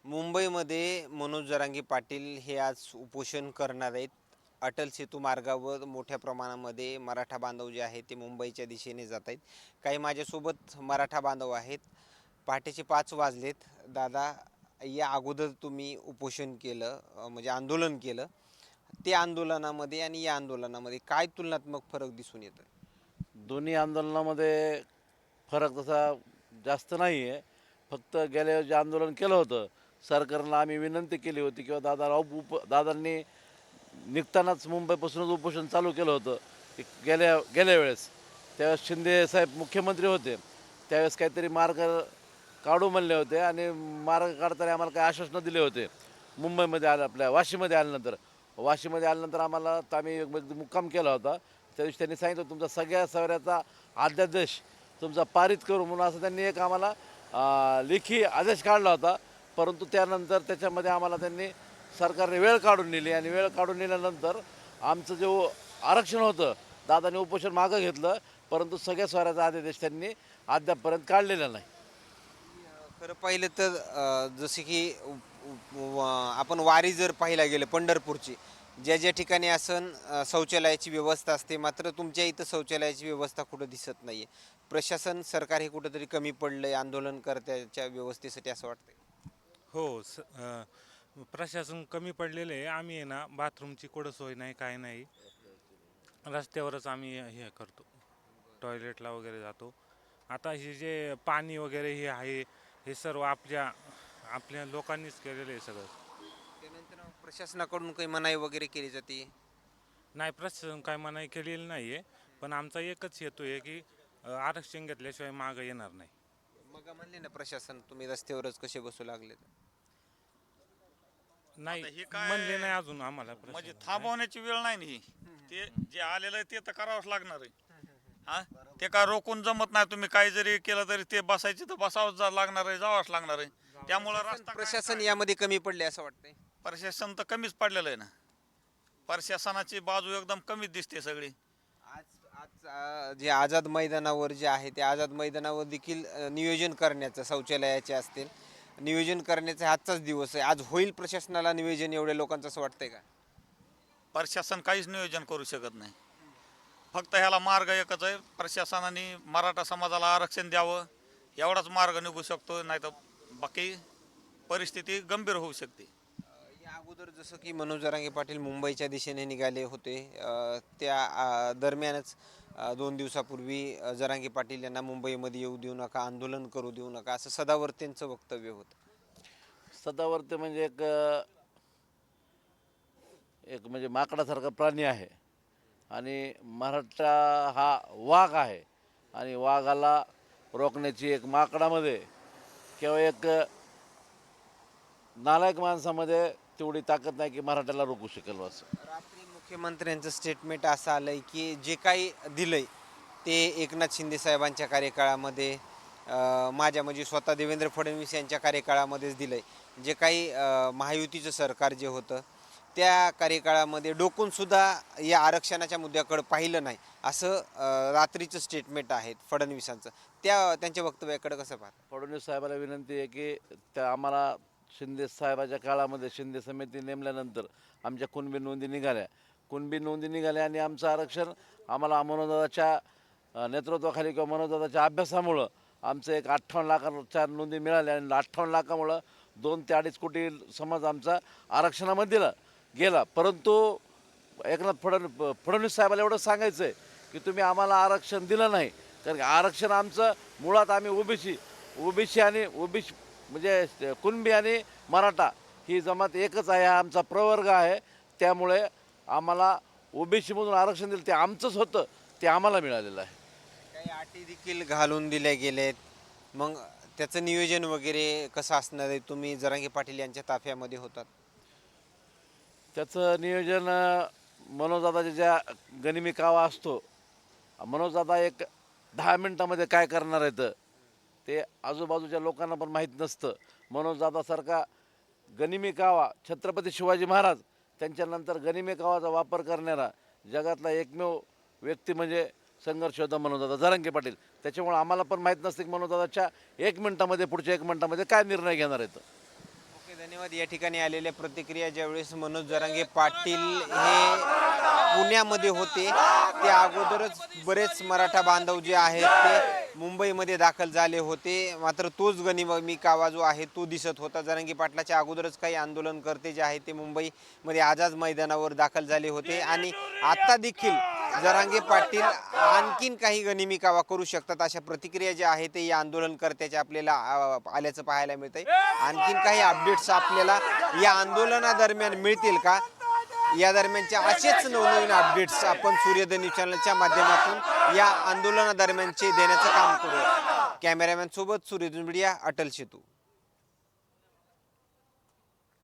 मुंबईमध्ये मनोज जरांगे पाटील हे आज उपोषण करणार आहेत. अटल सेतू मार्गावर मोठ्या प्रमाणामध्ये मराठा बांधव जे आहेत ते मुंबईच्या दिशेने जात आहेत. काही माझ्यासोबत मराठा बांधव आहेत. पहाटेचे 5 वाजलेत. दादा, या अगोदर तुम्ही उपोषण केलं, म्हणजे आंदोलन केलं. ते आंदोलनामध्ये आणि या आंदोलनामध्ये काय तुलनात्मक फरक दिसून येतोय? दोन्ही आंदोलनामध्ये फरक तसा जास्त नाही आहे. फक्त गेल्या जे आंदोलन केलं होतं सरकारला आम्ही विनंती केली होती किंवा दादांनी निघतानाच मुंबईपासूनच उपोषण चालू केलं होतं की गेल्या गेल्या वेळेस त्यावेळेस शिंदे साहेब मुख्यमंत्री होते. त्यावेळेस काहीतरी मार्ग काढू म्हणले होते आणि मार्ग काढताना आम्हाला काही आश्वासनं दिले होते. मुंबईमध्ये आलं, आपल्या वाशीमध्ये आल्यानंतर आम्हाला तर आम्ही एक मुक्काम केला होता. त्या दिवशी त्यांनी सांगितलं तुमचा सगळ्या सवऱ्याचा अध्यादेश तुमचा पारित करू म्हणून असं त्यांनी एक आम्हाला लेखी आदेश काढला होता. परंतु त्यानंतर त्याच्यामध्ये आम्हाला त्यांनी सरकारने वेळ काढून नेली आणि वेळ काढून नेल्यानंतर आमचं जे आरक्षण होतं दादाने उपोषण मागं घेतलं, परंतु सगळ्या स्वराचा अध्यादेश त्यांनी अद्यापपर्यंत काढलेला नाही. खरं पाहिलं तर जसे की आपण वारी जर पाहायला गेलं पंढरपूरची, ज्या ज्या ठिकाणी असन शौचालयाची व्यवस्था असते, मात्र तुमच्या इथं शौचालयाची व्यवस्था कुठं दिसत नाहीये. प्रशासन, सरकार हे कुठंतरी कमी पडलंय आंदोलनकर्त्याच्या व्यवस्थेसाठी असं वाटतंय. हो. प्रशासन कमी पडलेलं आहे. आम्ही आहे ना, बाथरूमची कुठं सोय नाही, काय नाही. रस्त्यावरच आम्ही हे करतो, टॉयलेटला वगैरे जातो. आता हे जे पाणी वगैरे हे आहे, हे सर्व आपल्या आपल्या लोकांनीच केलेलं आहे सगळं. त्यानंतर प्रशासनाकडून काही मनाई वगैरे केली जाते. नाही, प्रशासन काय मनाई केलेली नाही आहे, पण आमचा एकच हेतू आहे की आरक्षण घेतल्याशिवाय मागं येणार नाही. मग म्हणले ना प्रशासन, तुम्ही रस्त्यावरच कसे बसू लागले? नाही, आता हे म्हणले नाही काय अजून आम्हाला म्हणजे प्रशासन. थांबवण्याची वेळ नाही ना ही. ते जे आलेलं आहे ते तर करावंच लागणार आहे. हा, ते काय रोखून जमत नाही. तुम्ही काही जरी केलं तरी ते बसायचे तर बसावंच लागणार आहे, जावंच लागणार आहे. त्यामुळं रस्ता प्रशासन यामध्ये कमी पडले असं वाटतंय. प्रशासन तर कमीच पडलेलं आहे ना. प्रशासनाची बाजू एकदम कमीच दिसते सगळी. आज आज जे आझाद मैदानावर जे आहे ते आझाद मैदानावर देखील नियोजन करण्याचं, शौचालयाचे असतील, नियोजन करण्याचा आजचाच दिवस आहे. आज होईल प्रशासनाला नियोजन एवढ्या लोकांचं असं वाटतंय का? प्रशासन काहीच नियोजन करू शकत नाही. फक्त ह्याला मार्ग एकच आहे, प्रशासनाने मराठा समाजाला आरक्षण द्यावं, एवढाच मार्ग निघू शकतो. नाही तर बाकी परिस्थिती गंभीर होऊ शकते. या अगोदर जसं की मनोज जरांगे पाटील मुंबईच्या दिशेने निघाले होते, त्या दरम्यानच 2 दिवसापूर्वी जरांगे पाटील यांना मुंबईमध्ये येऊ देऊ नका, आंदोलन करू देऊ नका, असं सदावर्तेंचं वक्तव्य होतं. सदावर्ते म्हणजे एक एक म्हणजे माकडासारखा प्राणी आहे आणि मराठा हा वाघ आहे आणि वाघाला रोखण्याची एक माकडामध्ये किंवा एक नालायक माणसामध्ये तेवढी ताकद नाही की मराठ्याला रोखू शकेल असं. रात्री मुख्यमंत्र्यांचं स्टेटमेंट असं आलंय की जे काही दिलंय ते एकनाथ शिंदे साहेबांच्या कार्यकाळामध्ये, माझ्या म्हणजे स्वतः देवेंद्र फडणवीस यांच्या कार्यकाळामध्येच दिलंय. जे काही महायुतीचं सरकार जे होतं त्या कार्यकाळामध्ये डोकून सुद्धा या आरक्षणाच्या मुद्द्याकडे पाहिलं नाही, असं रात्रीचं स्टेटमेंट आहे फडणवीसांचं. त्यांच्या वक्तव्याकडे कसं पाहता? फडणवीस साहेबाला विनंती आहे की त्या आम्हाला शिंदे साहेबाच्या काळामध्ये शिंदे समिती नेमल्यानंतर आमच्या कुणबी नोंदी निघाल्या आणि आमचं आरक्षण आम्हाला मनोजदादाच्या नेतृत्वाखाली किंवा मनोजदादाच्या अभ्यासामुळं आमचं एक 58 लाखाच्या नोंदी मिळाल्या आणि 58 लाखामुळं 2 ते 2.5 कोटी समाज आमचा आरक्षणामध्ये गेला. परंतु फडणवीस साहेबाला एवढं सांगायचं आहे की तुम्ही आम्हाला आरक्षण दिलं नाही, कारण की आरक्षण आमचं मुळात आम्ही ओबीसी म्हणजे कुणबी आणि मराठा ही जमात एकच आहे, हा आमचा प्रवर्ग आहे. त्यामुळे आम्हाला ओबीसीमधून आरक्षण दिलं ते आमचंच होतं, ते आम्हाला मिळालेलं आहे. काही अटी देखील घालून दिल्या गेलेत. मग त्याचं नियोजन वगैरे कसं असणार आहे? तुम्ही जरांगे पाटील यांच्या ताफ्यामध्ये होतात. त्याचं नियोजन मनोजदादाच्या ज्या गनिमी कावा असतो, मनोजदादा एक 10 मिनटामध्ये काय करणार आहेत ते आजूबाजूच्या लोकांना पण माहीत नसतं. मनोजदादासारखा गनिमी कावा छत्रपती शिवाजी महाराज त्यांच्यानंतर गनिमी कावाचा वापर करणारा जगातला एकमेव व्यक्ती म्हणजे संघर्ष योद्धा मनोजदादा जरांगे पाटील. त्याच्यामुळे आम्हाला पण माहीत नसतं की मनोजदादाच्या 1 मिनटामध्ये पुढच्या 1 मिनटामध्ये काय निर्णय घेणार आहेत. ओके धन्यवाद. या ठिकाणी आलेल्या प्रतिक्रिया ज्यावेळेस मनोज जरांगे पाटील हे पुण्यामध्ये होते त्या अगोदरच बरेच मराठा बांधव जे आहेत ते मुंबईमध्ये दाखल झाले होते, मात्र तोच गनिमी कावा जो आहे तो दिसत होता. जरांगे पाटलाच्या अगोदरच काही आंदोलनकर्ते जे आहेत ते मुंबईमध्ये आझाद मैदानावर दाखल झाले होते आणि आता देखील जरांगे पाटील आणखीन काही गनिमी कावा करू शकतात अशा प्रतिक्रिया ज्या आहेत ते या आंदोलनकर्त्याच्या आपल्याला आल्याचं पाहायला मिळतंय. आणखीन काही अपडेट्स आपल्याला या आंदोलनादरम्यान मिळतील का, या दरम्यानच्या असेच नवनवीन अपडेट्स आपण सूर्योदय न्यूज चॅनलच्या माध्यमातून या आंदोलनादरम्यानचे देण्याचं काम करू. कॅमेरामॅन सोबत सूर्योदय मीडिया, अटल सेतू.